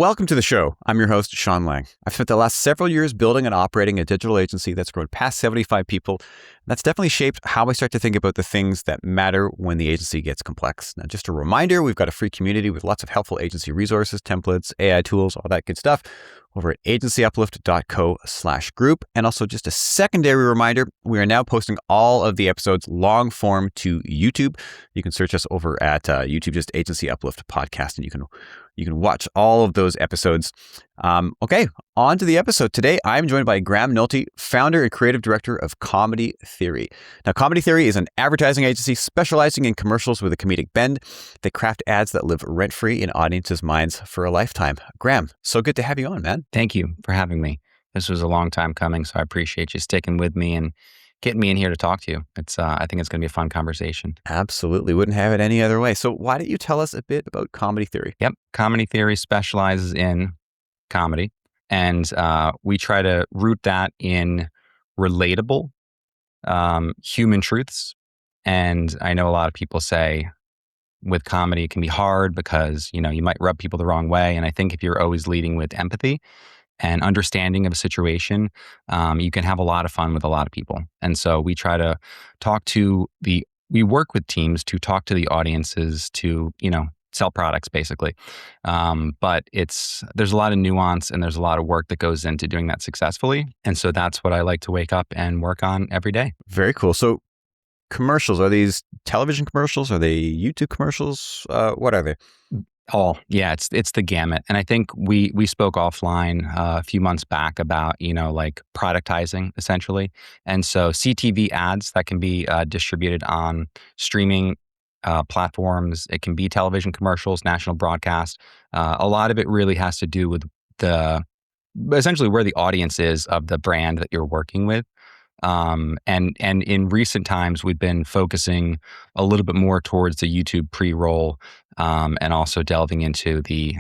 Welcome to the show. I'm your host, Sean Lang. I've spent the last several years building and operating a digital agency that's grown past 75 people. That's definitely shaped how I start to think about the things that matter when the agency gets complex. Now, just a reminder, we've got a free community with lots of helpful agency resources, templates, AI tools, all that good stuff over at agencyuplift.co/group. And also just a secondary reminder, we are now posting all of the episodes long form to YouTube. You can search us over at YouTube, just Agency Uplift Podcast, and you can watch all of those episodes. Okay, on to the episode. Today, I'm joined by Graham Nolte, founder and creative director of Comedy Theory. Now, Comedy Theory is an advertising agency specializing in commercials with a comedic bend. They craft ads that live rent-free in audiences' minds for a lifetime. Graham, so good to have you on, man. Thank you for having me. This was a long time coming, so I appreciate you sticking with me and getting me in here to talk to you. I think it's going to be a fun conversation. Absolutely. Wouldn't have it any other way. So why don't you tell us a bit about Comedy Theory? Yep. Comedy Theory specializes in comedy, and we try to root that in relatable human truths. And I know a lot of people say with comedy, it can be hard because, you might rub people the wrong way. And I think if you're always leading with empathy and understanding of a situation, you can have a lot of fun with a lot of people. And so we try to we work with teams to talk to the audiences to, sell products basically. But there's a lot of nuance and there's a lot of work that goes into doing that successfully. And so that's what I like to wake up and work on every day. Very cool. So commercials, are these television commercials? Are they YouTube commercials? What are they? Yeah, it's the gamut. And I think we spoke offline a few months back about, like productizing essentially. And so CTV ads that can be distributed on streaming platforms. It can be television commercials, national broadcast. A lot of it really has to do with essentially where the audience is of the brand that you're working with. And in recent times, we've been focusing a little bit more towards the YouTube pre-roll, and also delving into the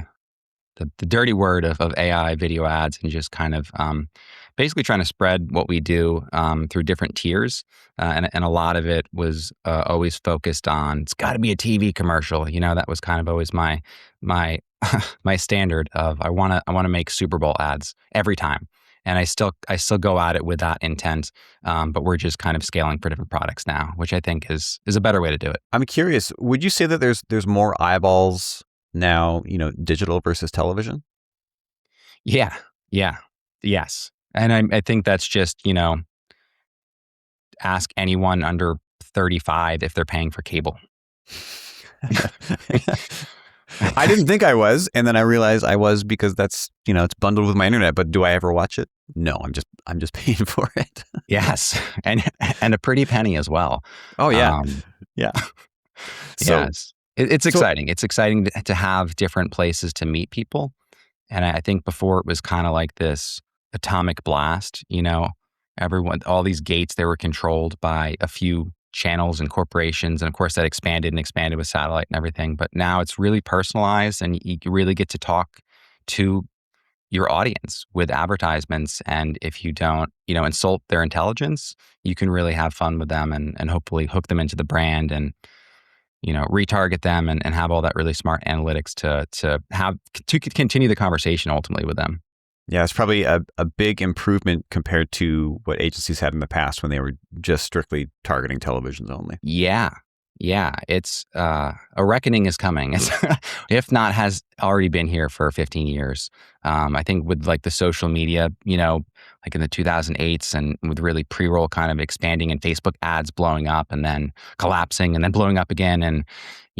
dirty word of AI video ads and just kind of basically trying to spread what we do through different tiers. And a lot of it was always focused on, it's got to be a TV commercial. That was kind of always my my standard of I want to make Super Bowl ads every time. And I still go at it with that intent, but we're just kind of scaling for different products now, which I think is a better way to do it. I'm curious, would you say that there's more eyeballs now, digital versus television? Yeah, yes. And I think that's just, ask anyone under 35 if they're paying for cable. I didn't think I was, and then I realized I was because that's, it's bundled with my internet. But do I ever watch it? No, I'm just paying for it. Yes, and a pretty penny as well. Oh yeah, yeah. So, yes, it's exciting. It's exciting to have different places to meet people, and I think before it was kind of like this atomic blast. All these gates, they were controlled by a few channels and corporations. And of course that expanded with satellite and everything. But now it's really personalized and you really get to talk to your audience with advertisements. And if you don't, insult their intelligence, you can really have fun with them and hopefully hook them into the brand and, retarget them and have all that really smart analytics to continue the conversation ultimately with them. Yeah, it's probably a big improvement compared to what agencies had in the past when they were just strictly targeting televisions only. Yeah. It's a reckoning is coming. If not, has already been here for 15 years. I think with like the social media, like in the 2008s and with really pre-roll kind of expanding and Facebook ads blowing up and then collapsing and then blowing up again. And,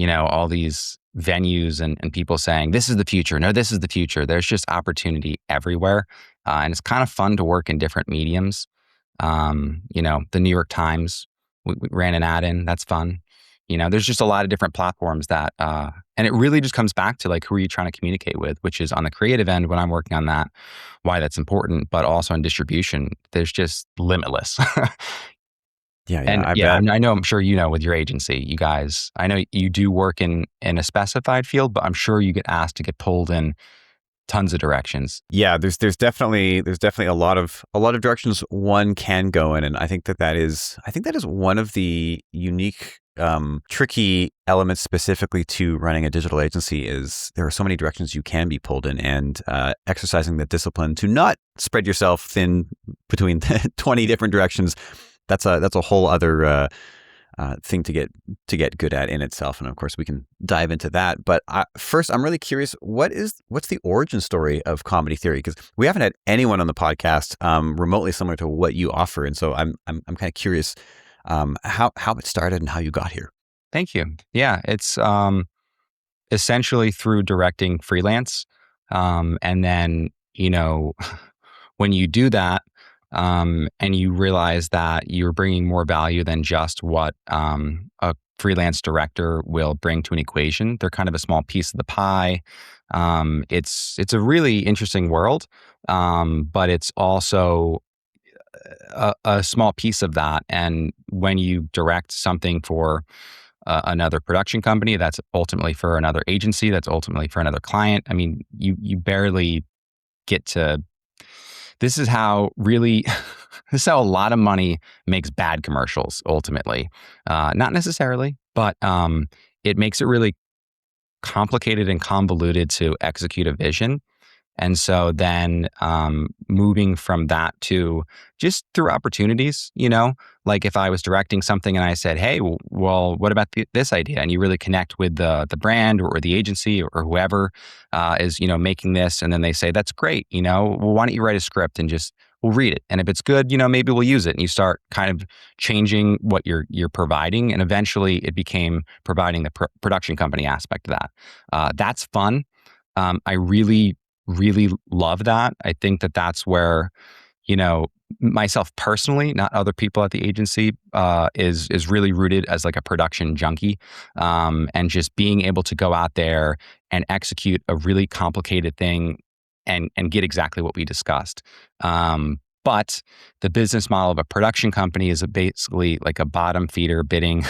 all these venues and people saying, this is the future. No, this is the future. There's just opportunity everywhere. And it's kind of fun to work in different mediums. The New York Times, we ran an ad in, that's fun. There's just a lot of different platforms that, and it really just comes back to like, who are you trying to communicate with, which is on the creative end when I'm working on that, why that's important, but also in distribution, there's just limitless. Yeah, And I bet. I know, I'm sure with your agency, you guys, I know you do work in a specified field, but I'm sure you get asked to get pulled in tons of directions. Yeah, there's definitely a lot of directions one can go in, and I think that is one of the unique tricky element specifically to running a digital agency is there are so many directions you can be pulled in, and exercising the discipline to not spread yourself thin between 20 different directions. That's a whole other thing to get good at in itself, and of course we can dive into that. But first, I'm really curious, what's the origin story of Comedy Theory? Because we haven't had anyone on the podcast remotely similar to what you offer, and so I'm kind of curious how it started and how you got here. Thank you. Yeah, it's essentially through directing freelance, and then when you do that, and you realize that you're bringing more value than just what a freelance director will bring to an equation. They're kind of a small piece of the pie. It's a really interesting world, but it's also a small piece of that. And when you direct something for another production company, that's ultimately for another agency, that's ultimately for another client. I mean, you barely get to. This is how really, this is how a lot of money makes bad commercials. Ultimately, not necessarily, but it makes it really complicated and convoluted to execute a vision. And so then moving from that to just through opportunities, like if I was directing something and I said, hey, well, what about this idea? And you really connect with the brand or the agency or whoever is, making this. And then they say, that's great. Well, why don't you write a script and just, we'll read it. And if it's good, maybe we'll use it. And you start kind of changing what you're providing. And eventually it became providing the production company aspect of that. That's fun. I really love that. I think that that's where, myself personally, not other people at the agency, is really rooted as like a production junkie, and just being able to go out there and execute a really complicated thing and get exactly what we discussed. But the business model of a production company is basically like a bottom feeder bidding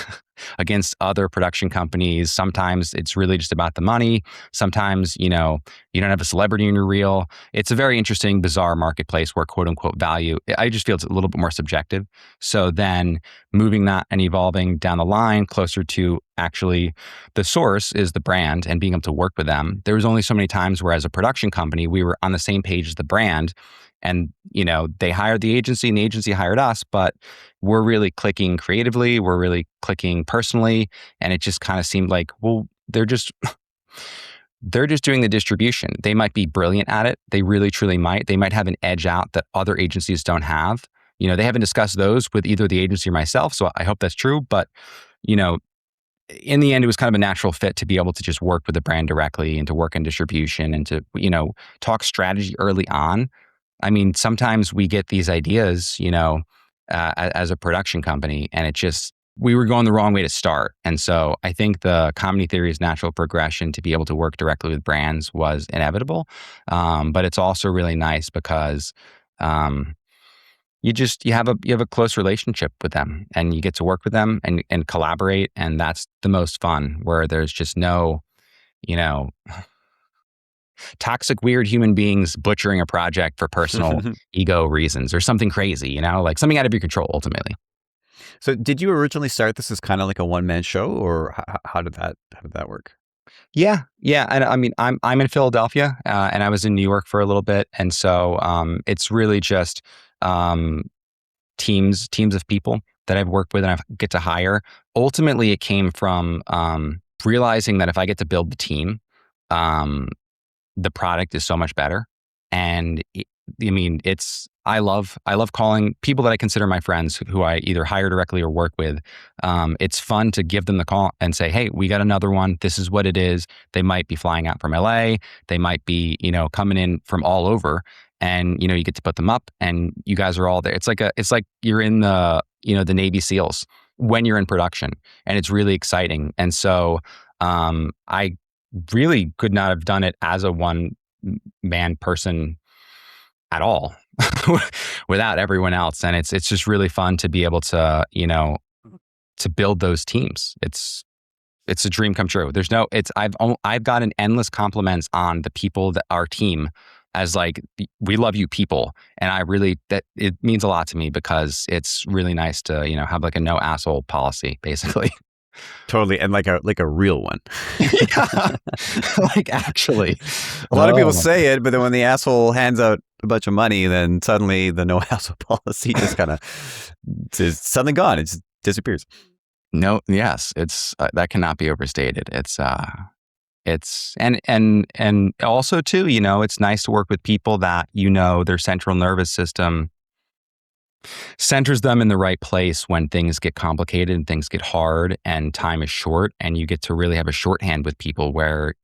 against other production companies. Sometimes it's really just about the money. Sometimes, you don't have a celebrity in your reel. It's a very interesting, bizarre marketplace where quote unquote value, I just feel it's a little bit more subjective. So then moving that and evolving down the line closer to actually the source is the brand and being able to work with them. There was only so many times where as a production company, we were on the same page as the brand. And, they hired the agency and the agency hired us, but we're really clicking creatively. We're really clicking personally. And it just kind of seemed like, well, they're just doing the distribution. They might be brilliant at it. They really, truly might. They might have an edge out that other agencies don't have. They haven't discussed those with either the agency or myself. So I hope that's true. But, in the end, it was kind of a natural fit to be able to just work with the brand directly and to work in distribution and to, talk strategy early on. I mean, sometimes we get these ideas, as a production company, and we were going the wrong way to start. And so I think the Comedy Theory's natural progression to be able to work directly with brands was inevitable. But it's also really nice because you have a close relationship with them and you get to work with them and collaborate. And that's the most fun, where there's just no, toxic, weird human beings butchering a project for personal ego reasons or something crazy, like something out of your control ultimately. So did you originally start this as kind of like a one-man show, or how did that work? Yeah. And I mean, I'm in Philadelphia, and I was in New York for a little bit. And so it's really just teams of people that I've worked with and I get to hire. Ultimately, it came from realizing that if I get to build the team, the product is so much better. And I love calling people that I consider my friends who I either hire directly or work with. It's fun to give them the call and say, hey, we got another one. This is what it is. They might be flying out from LA. They might be, coming in from all over, and, you get to put them up and you guys are all there. It's like you're in the, the Navy SEALs when you're in production, and it's really exciting. And so, I really could not have done it as a one man person at all without everyone else. And it's just really fun to be able to, to build those teams. It's a dream come true. I've gotten endless compliments on the people that our team as like, we love you people. And that it means a lot to me because it's really nice to, have like a no asshole policy basically. Totally. And like a real one. Yeah. Like actually. A lot of people Oh. say it, but then when the asshole hands out a bunch of money, then suddenly the no hassle policy just kind of is suddenly gone. It just disappears. No, yes, it's that cannot be overstated. It's and also too, it's nice to work with people that their central nervous system centers them in the right place when things get complicated and things get hard and time is short, and you get to really have a shorthand with people where,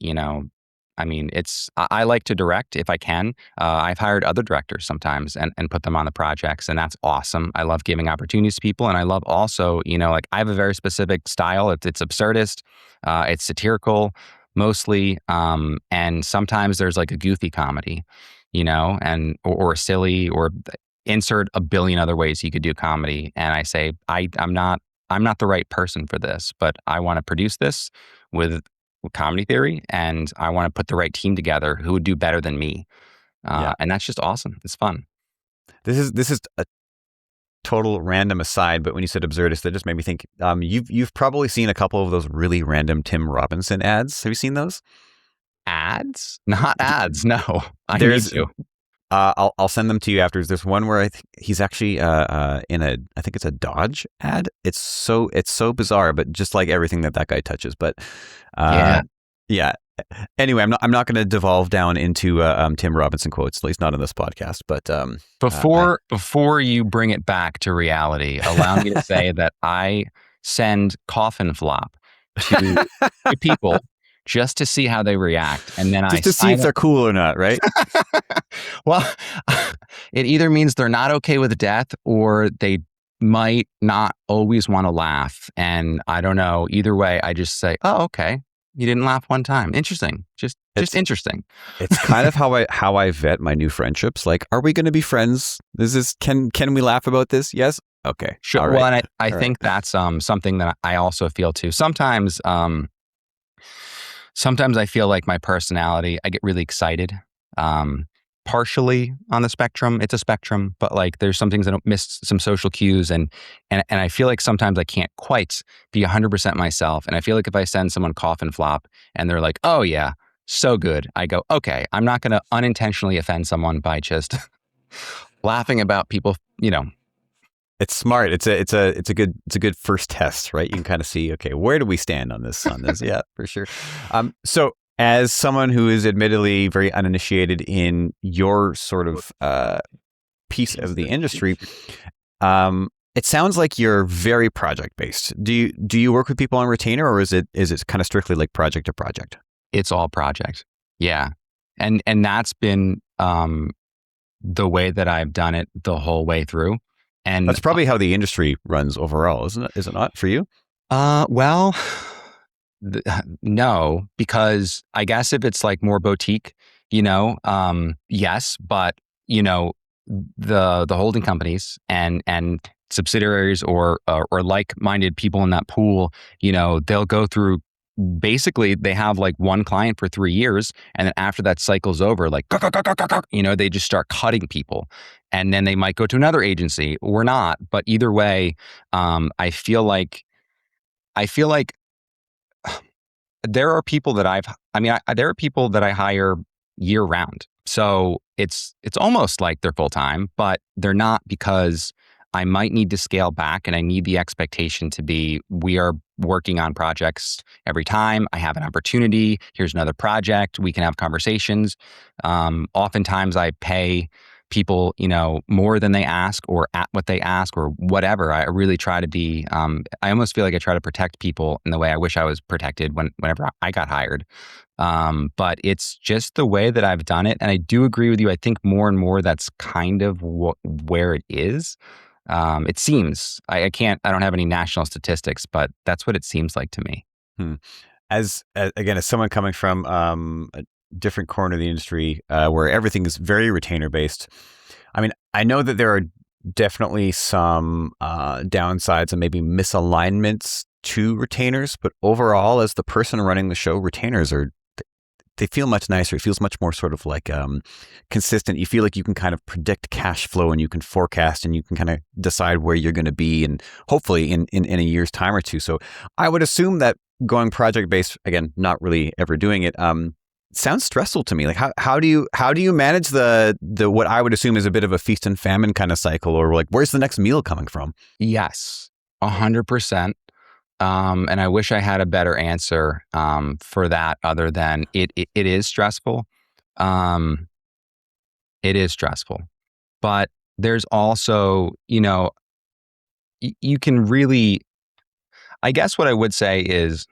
I mean, I like to direct if I can. I've hired other directors sometimes and put them on the projects, and that's awesome. I love giving opportunities to people, and I love also, like I have a very specific style. It's absurdist, it's satirical mostly, and sometimes there's like a goofy comedy, and or silly or insert a billion other ways you could do comedy. And I say, I'm not the right person for this, but I want to produce this with comedy theory, and I want to put the right team together who would do better than me. Yeah. And that's just awesome. It's fun. This is a total random aside, but when you said absurdist, that just made me think. You've probably seen a couple of those really random Tim Robinson ads. Have you seen those? Ads? Not ads. No, I need There's to. I'll send them to you afterwards. There's one where I think he's actually in I think it's a Dodge ad. It's so bizarre, but just like everything that guy touches. But Yeah. yeah. Anyway, I'm not going to devolve down into Tim Robinson quotes, at least not in this podcast. But Before you bring it back to reality, allow me to say that I send coffin flop to people just to see how they react, and then just to see if they're cool or not, right? Well, it either means they're not okay with death, or they might not always want to laugh. And I don't know. Either way, I just say, "Oh, okay. You didn't laugh one time. Interesting. Just interesting." It's kind of how I vet my new friendships. Like, are we going to be friends? Can we laugh about this? Yes. Okay. Sure. All right. Well, and I All think that's something that I also feel too. Sometimes I feel like my personality, I get really excited. Partially on the spectrum, it's a spectrum, but like there's some things I don't miss some social cues, and I feel like sometimes I can't quite be 100% myself. And I feel like if I send someone coffin flop and they're like, "Oh yeah, so good," I go, "Okay, I'm not going to unintentionally offend someone by just laughing about people." It's smart. It's a good first test, right? You can kind of see, okay, where do we stand on this? Yeah, for sure. So as someone who is admittedly very uninitiated in your sort of piece of the industry, it sounds like you're very project based. Do you work with people on retainer, or is it kind of strictly like project to project? It's all project. Yeah. And that's been the way that I've done it the whole way through. And that's probably how the industry runs overall, isn't it? Is it not for you? Well, no, because I guess if it's like more boutique, yes, but the holding companies and subsidiaries or like-minded people in that pool, they'll go through. Basically, they have like one client for 3 years, and then after that cycle's over, like they just start cutting people, and then they might go to another agency or not. But either way, I feel like there are people that there are people that I hire year round. So it's almost like they're full time, but they're not, because I might need to scale back, and I need the expectation to be, we are working on projects every time I have an opportunity. Here's another project. We can have conversations. Oftentimes I pay people, more than they ask, or at what they ask, or whatever. I really try to be, I almost feel like I try to protect people in the way I wish I was protected whenever I got hired. But it's just the way that I've done it. And I do agree with you. I think more and more that's kind of where it is. It seems, I don't have any national statistics, but that's what it seems like to me. As someone coming from a different corner of the industry, where everything is very retainer based, I mean, I know that there are definitely some downsides and maybe misalignments to retainers, but overall, as the person running the show, retainers they feel much nicer. It feels much more sort of like consistent. You feel like you can kind of predict cash flow and you can forecast and you can kind of decide where you're going to be and hopefully in a year's time or two. So I would assume that going project based, again, not really ever doing it, sounds stressful to me. Like how do you manage the what I would assume is a bit of a feast and famine kind of cycle, or like where's the next meal coming from? Yes, 100%. And I wish I had a better answer for that other than it is stressful. It is stressful. But there's also, you can really, I guess what I would say is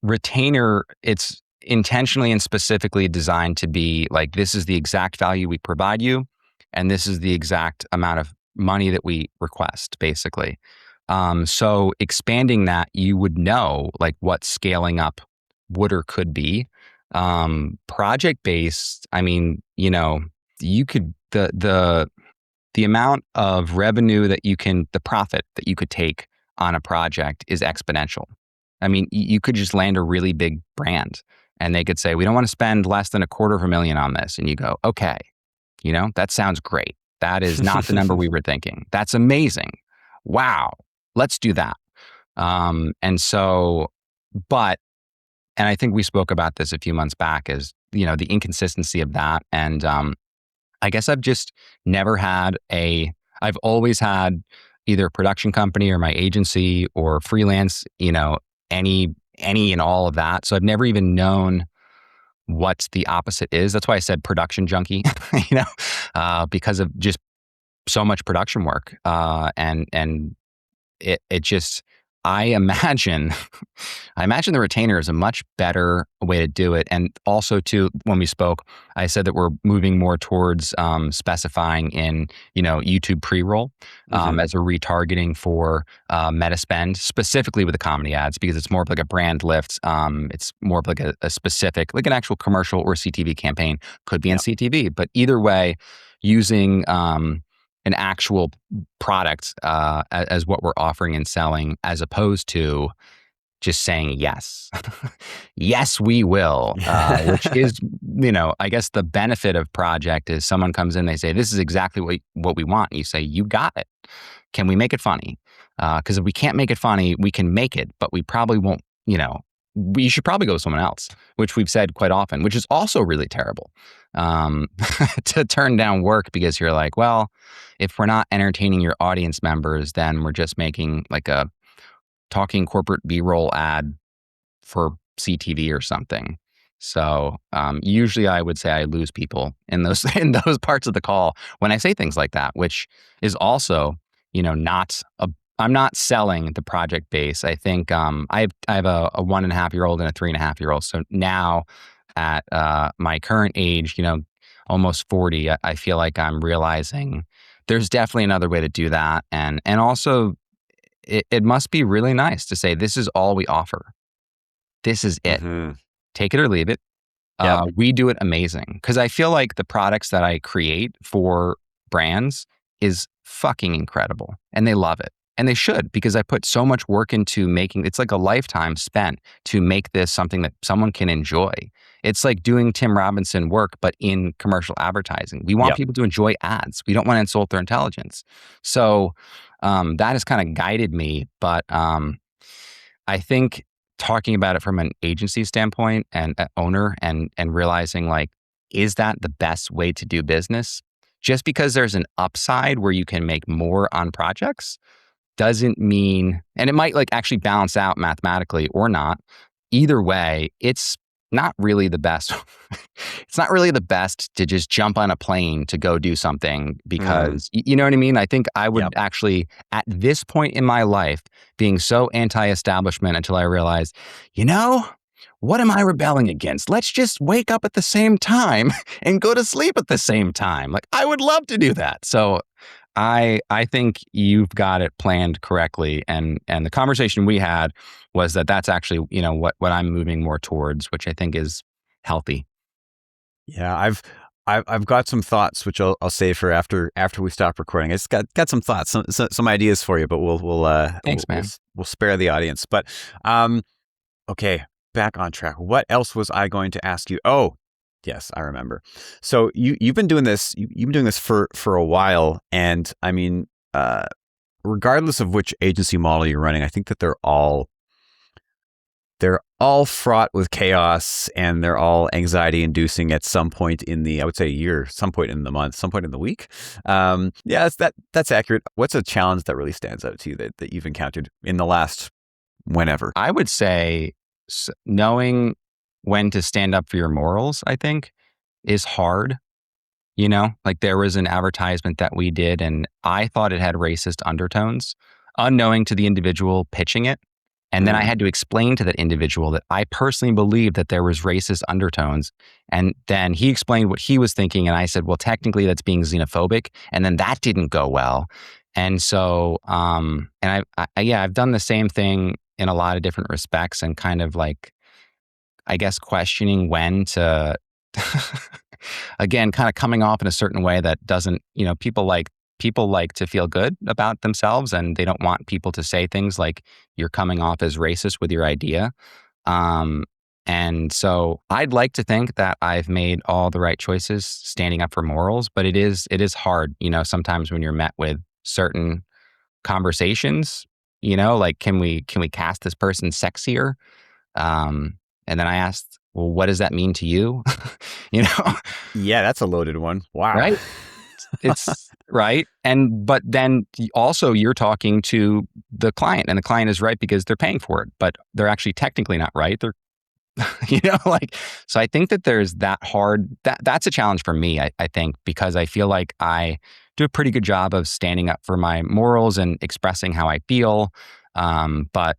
retainer, it's intentionally and specifically designed to be like, this is the exact value we provide you, and this is the exact amount of money that we request, basically. So expanding that, you would know like what scaling up would or could be. Project based, I mean, you could the amount of revenue that the profit that you could take on a project is exponential. I mean, you could just land a really big brand and they could say, we don't want to spend less than $250,000 on this. And you go, okay, that sounds great. That is not the number we were thinking. That's amazing. Wow. Let's do that. And so, and I think we spoke about this a few months back is, the inconsistency of that. And I guess I've just never had I've always had either a production company or my agency or freelance, any and all of that. So I've never even known what the opposite is. That's why I said production junkie, because of just so much production work. And it just, I imagine the retainer is a much better way to do it. And also too, when we spoke, I said that we're moving more towards specifying in, YouTube pre-roll as a retargeting for meta spend, specifically with the comedy ads, because it's more of like a brand lift. It's more of like a specific, like an actual commercial or CTV campaign, could be in CTV, but either way, using an actual product as what we're offering and selling, as opposed to just saying yes. Yes, we will, which is, I guess the benefit of project is someone comes in, they say, this is exactly what we want. And you say, you got it. Can we make it funny? Because if we can't make it funny, we can make it, but we probably won't, you should probably go with someone else, which we've said quite often, which is also really terrible to turn down work because you're like, well, if we're not entertaining your audience members, then we're just making like a talking corporate B-roll ad for CTV or something. So usually I would say I lose people in those parts of the call when I say things like that, which is also, I'm not selling the project base. I think I have a 1.5-year-old and a 3.5-year-old. So now at my current age, almost 40, I feel like I'm realizing there's definitely another way to do that. And also it must be really nice to say, this is all we offer. This is it. Mm-hmm. Take it or leave it. Yep. We do it amazing. Because I feel like the products that I create for brands is fucking incredible. And they love it. And they should, because I put so much work into making, it's like a lifetime spent to make this something that someone can enjoy. It's like doing Tim Robinson work, but in commercial advertising. We want people to enjoy ads. We don't want to insult their intelligence. So that has kind of guided me. But I think talking about it from an agency standpoint and owner and realizing like, is that the best way to do business? Just because there's an upside where you can make more on projects doesn't mean, and it might like actually balance out mathematically or not. Either way, it's not really the best. It's not really the best to just jump on a plane to go do something because, you know what I mean? I think I would actually, at this point in my life, being so anti-establishment until I realized, what am I rebelling against? Let's just wake up at the same time and go to sleep at the same time. Like, I would love to do that. So I think you've got it planned correctly. And the conversation we had was that's actually, what I'm moving more towards, which I think is healthy. Yeah, I've got some thoughts, which I'll save for after we stop recording. I just got some thoughts, some ideas for you, but we'll Thanks, man. We'll spare the audience. But okay, back on track. What else was I going to ask you? Oh, yes, I remember. So you've been doing this. You've been doing this for a while, and I mean, regardless of which agency model you're running, I think that they're all fraught with chaos, and they're all anxiety inducing at some point in the, I would say, year, some point in the month, some point in the week. Yeah, that's accurate. What's a challenge that really stands out to you that you've encountered in the last whenever? I would say knowing when to stand up for your morals, I think, is hard. Like there was an advertisement that we did and I thought it had racist undertones, unknowing to the individual pitching it. And then I had to explain to that individual that I personally believed that there was racist undertones. And then he explained what he was thinking. And I said, well, technically that's being xenophobic. And then that didn't go well. And so, and I've done the same thing in a lot of different respects and kind of like, I guess, questioning when to, again, kind of coming off in a certain way that doesn't, people like to feel good about themselves and they don't want people to say things like you're coming off as racist with your idea. And so I'd like to think that I've made all the right choices standing up for morals, but it is hard, sometimes when you're met with certain conversations, like, can we cast this person sexier? And then I asked, well, what does that mean to you? Yeah, that's a loaded one. Wow. Right. It's right. But then also you're talking to the client and the client is right because they're paying for it, but they're actually technically not right. They're, so I think that there's that's a challenge for me, I think, because I feel like I do a pretty good job of standing up for my morals and expressing how I feel. But,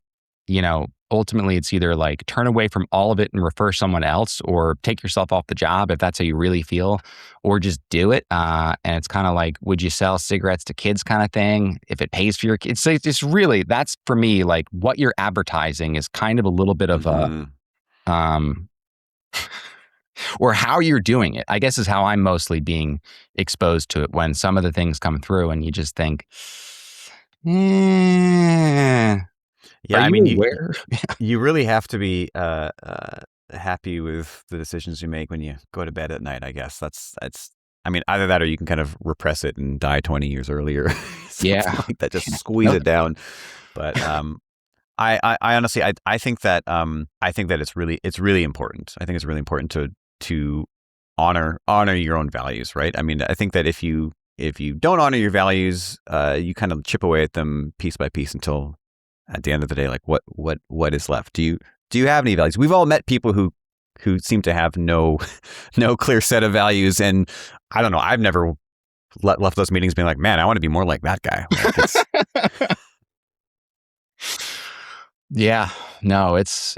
ultimately it's either like turn away from all of it and refer someone else or take yourself off the job if that's how you really feel, or just do it. And it's kind of like, would you sell cigarettes to kids kind of thing if it pays for your kids? So it's really, that's for me, like what you're advertising is kind of a little bit of a, or how you're doing it, I guess, is how I'm mostly being exposed to it when some of the things come through and you just think, yeah, I mean, aware? you really have to be happy with the decisions you make when you go to bed at night. I guess that's. I mean, either that or you can kind of repress it and die 20 years earlier. Yeah, like that, just squeeze it down. But I honestly, I think that it's really important. I think it's really important to honor your own values, right? I mean, I think that if you don't honor your values, you kind of chip away at them piece by piece until at the end of the day, like what is left? Do you have any values? We've all met people who seem to have no clear set of values, and I don't know. I've never left those meetings being like, man, I want to be more like that guy. Like yeah, no, it's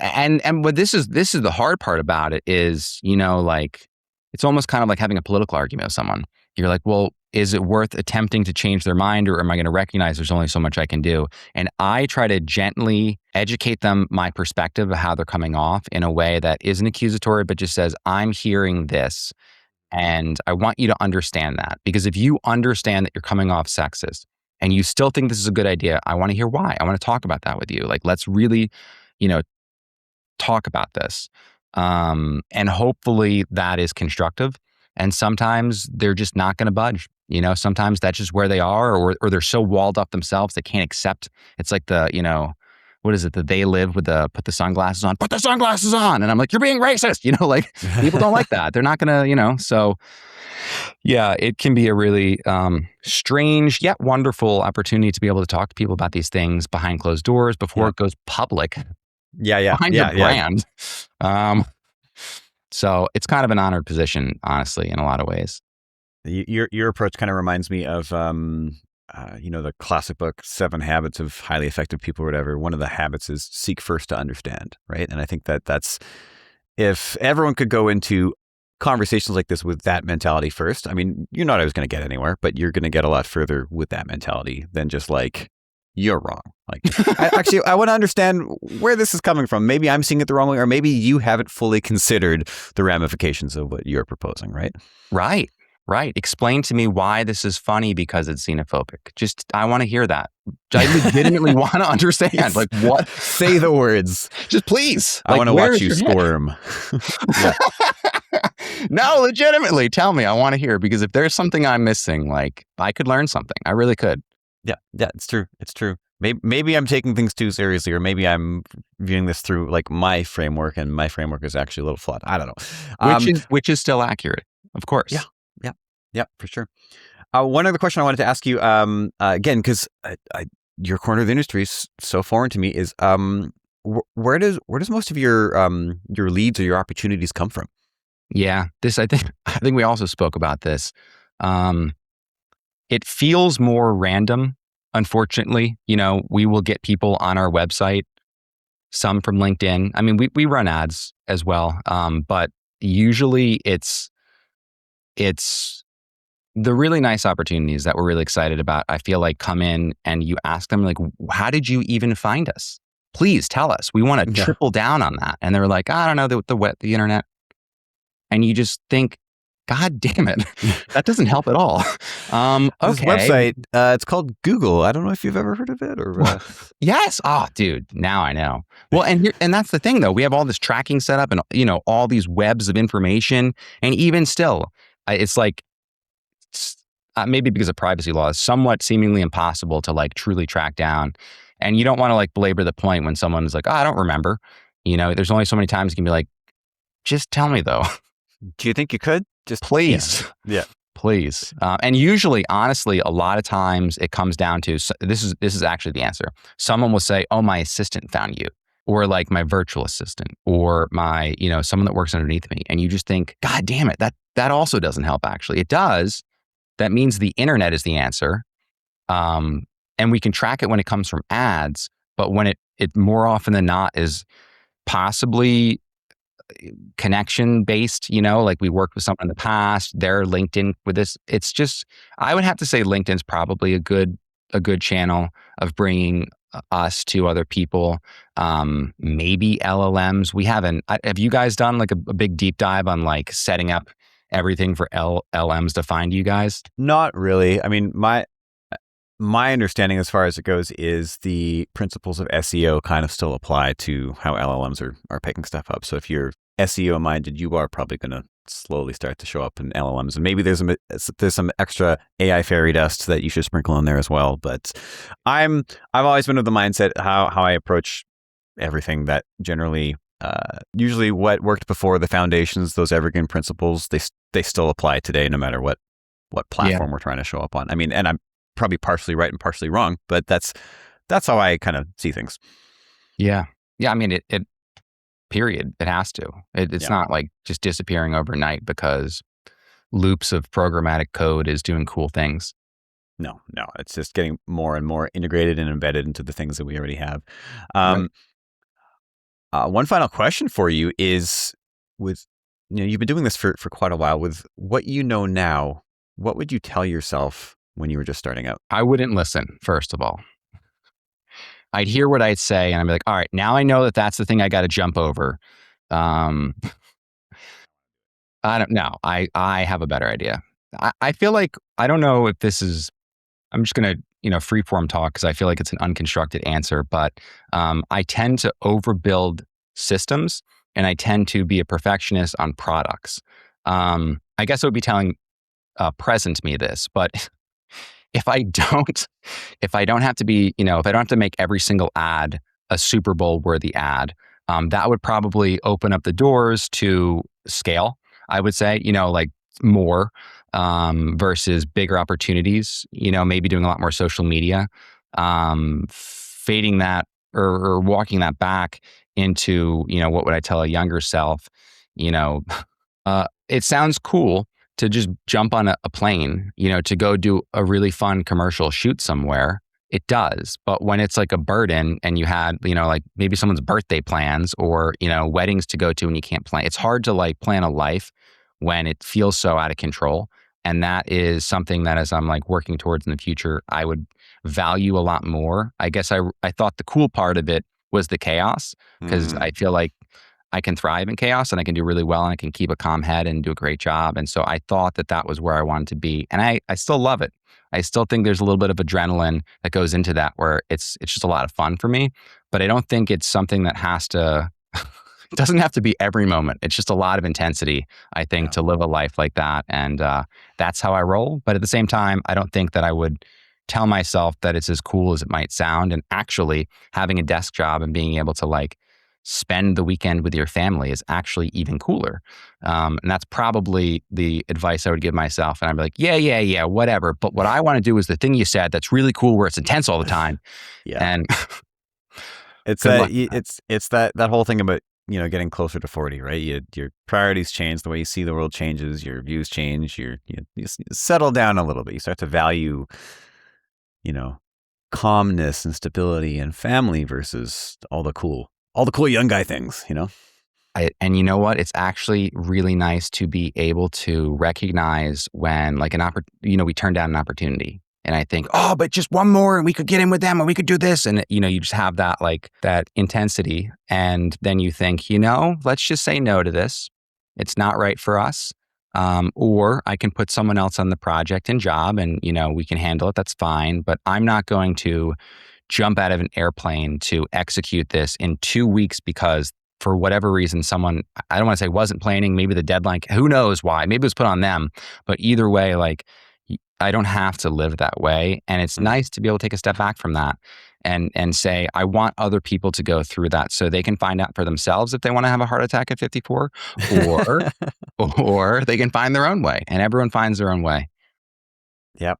and what this is the hard part about it is, like it's almost kind of like having a political argument with someone. You're like, well, is it worth attempting to change their mind, or am I going to recognize there's only so much I can do? And I try to gently educate them my perspective of how they're coming off in a way that isn't accusatory, but just says, I'm hearing this. And I want you to understand that, because if you understand that you're coming off sexist and you still think this is a good idea, I want to hear why. I want to talk about that with you. Like, let's really, talk about this. And hopefully that is constructive. And sometimes they're just not going to budge. Sometimes that's just where they are, or they're so walled up themselves they can't accept. It's like the, what is it that they live with the put the sunglasses on, and I'm like, you're being racist. Like people don't like that. They're not going to, so yeah, it can be a really strange yet wonderful opportunity to be able to talk to people about these things behind closed doors before it goes public. Yeah. Behind your brand. So it's kind of an honored position, honestly, in a lot of ways. Your approach kind of reminds me of, the classic book, 7 Habits of Highly Effective People or whatever. One of the habits is seek first to understand, right? And I think that's, if everyone could go into conversations like this with that mentality first, I mean, you're not always going to get anywhere, but you're going to get a lot further with that mentality than just like, you're wrong. Like, I want to understand where this is coming from. Maybe I'm seeing it the wrong way, or maybe you haven't fully considered the ramifications of what you're proposing, right? Right. Right. Explain to me why this is funny because it's xenophobic. Just, I want to hear that. I legitimately want to understand. Yes. Like, what? Say the words. Just please. I Like, want to where watch is you your head? squirm. Yeah. No, legitimately, tell me. I want to hear, because if there's something I'm missing, like, I could learn something. I really could. Yeah, it's true. It's true. Maybe I'm taking things too seriously, or maybe I'm viewing this through like my framework, and my framework is actually a little flawed. I don't know. Which is still accurate, of course. Yeah, for sure. One other question I wanted to ask you, again, because your corner of the industry is so foreign to me, is where does most of your leads or your opportunities come from? Yeah, I think we also spoke about this. It feels more random, unfortunately. We will get people on our website, some from LinkedIn. I mean, we run ads as well, but usually it's the really nice opportunities that we're really excited about. I feel like come in and you ask them, like, how did you even find us? Please tell us. We want to Yeah. triple down on that. And they're like, I don't know, the internet. And you just think, God damn it, that doesn't help at all. This Okay. website, it's called Google. I don't know if you've ever heard of it, or Yes. Oh, dude, now I know. Well, and that's the thing, though. We have all this tracking set up and, all these webs of information. And even still, it's like, maybe because of privacy laws, somewhat seemingly impossible to like truly track down. And you don't want to like belabor the point when someone is like, oh, I don't remember. There's only so many times you can be like, just tell me though. do you think you could just Please. Yeah. Please. And usually, honestly, a lot of times it comes down to, this is actually the answer. Someone will say, oh, my assistant found you, or like my virtual assistant, or my, someone that works underneath me. And you just think, God damn it, that also doesn't help. Actually, it does. That means the internet is the answer. And we can track it when it comes from ads, but when it more often than not is possibly connection based, like we worked with someone in the past, they're LinkedIn with this. It's just, I would have to say LinkedIn's probably a good channel of bringing us to other people. Maybe LLMs. We haven't, have you guys done like a big deep dive on like setting up everything for LLMs to find you guys? Not really. I mean, my understanding as far as it goes is the principles of SEO kind of still apply to how LLMs are picking stuff up. So if you're SEO minded, you are probably going to slowly start to show up in LLMs, and maybe there's some extra AI fairy dust that you should sprinkle in there as well. But I've always been of the mindset how I approach everything, that generally usually what worked before, the foundations, those evergreen principles, they still apply today, no matter what platform we're trying to show up on. I mean, and I'm probably partially right and partially wrong, but that's how I kind of see things. Yeah. I mean, it period. It has to. It's not like just disappearing overnight because loops of programmatic code is doing cool things. No, it's just getting more and more integrated and embedded into the things that we already have. Right. One final question for you is, with you've been doing this for quite a while. With what you know now, what would you tell yourself when you were just starting out? I wouldn't listen, first of all. I'd hear what I'd say and I'd be like, all right, now I know that that's the thing I got to jump over. I don't know. I have a better idea. I feel like, I don't know if this is, I'm just going to, freeform talk because I feel like it's an unconstructed answer, but I tend to overbuild systems and I tend to be a perfectionist on products. I guess I would be telling present me this, but if I don't have to be, if I don't have to make every single ad a Super Bowl worthy ad, that would probably open up the doors to scale, I would say, like more versus bigger opportunities, maybe doing a lot more social media, fading that or walking that back into, what would I tell a younger self? It sounds cool to just jump on a plane, to go do a really fun commercial shoot somewhere. It does. But when it's like a burden and you had, like maybe someone's birthday plans or, weddings to go to and you can't plan, it's hard to like plan a life when it feels so out of control. And that is something that as I'm like working towards in the future, I would value a lot more. I guess I thought the cool part of it was the chaos, because I feel like I can thrive in chaos and I can do really well and I can keep a calm head and do a great job. And so I thought that that was where I wanted to be. And I still love it. I still think there's a little bit of adrenaline that goes into that where it's just a lot of fun for me. But I don't think it's something that has to, it doesn't have to be every moment. It's just a lot of intensity, I think, Yeah. to live a life like that. And that's how I roll. But at the same time, I don't think that I would tell myself that it's as cool as it might sound. And actually having a desk job and being able to like spend the weekend with your family is actually even cooler. And that's probably the advice I would give myself. And I'd be like, yeah, whatever. But what I want to do is the thing you said that's really cool where it's intense all the time. Yeah. And It's good that luck. it's that whole thing about, getting closer to 40, right? Your priorities change, the way you see the world changes, your views change, you settle down a little bit. You start to value, you know, calmness and stability and family versus all the cool young guy things, And you know what? It's actually really nice to be able to recognize when, like, we turn down an opportunity. And I think, oh, but just one more and we could get in with them and we could do this. And, you just have that, like, that intensity. And then you think, let's just say no to this. It's not right for us. Or I can put someone else on the project and job and, we can handle it. That's fine. But I'm not going to jump out of an airplane to execute this in 2 weeks because for whatever reason, someone, I don't want to say wasn't planning, maybe the deadline, who knows why, maybe it was put on them, but either way, like I don't have to live that way. And it's Mm. nice to be able to take a step back from that and say, I want other people to go through that so they can find out for themselves if they want to have a heart attack at 54 or, or they can find their own way, and everyone finds their own way. Yep,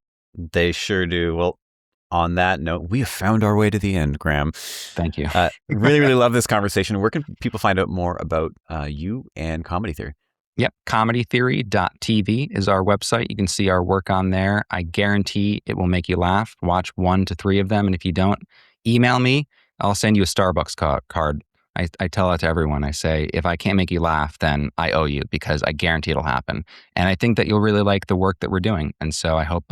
they sure do. Well, on that note, we have found our way to the end, Graham. Thank you. Really, really love this conversation. Where can people find out more about you and Comedy Theory? Yep. Comedytheory.tv is our website. You can see our work on there. I guarantee it will make you laugh. Watch 1 to 3 of them. And if you don't, email me. I'll send you a Starbucks card. I tell that to everyone. I say, if I can't make you laugh, then I owe you because I guarantee it'll happen. And I think that you'll really like the work that we're doing. And so I hope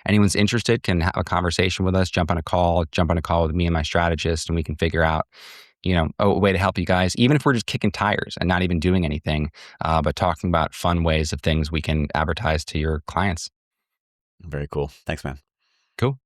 anyone's interested can have a conversation with us, jump on a call with me and my strategist, and we can figure out a way to help you guys, even if we're just kicking tires and not even doing anything, but talking about fun ways of things we can advertise to your clients. Very cool. Thanks, man. Cool.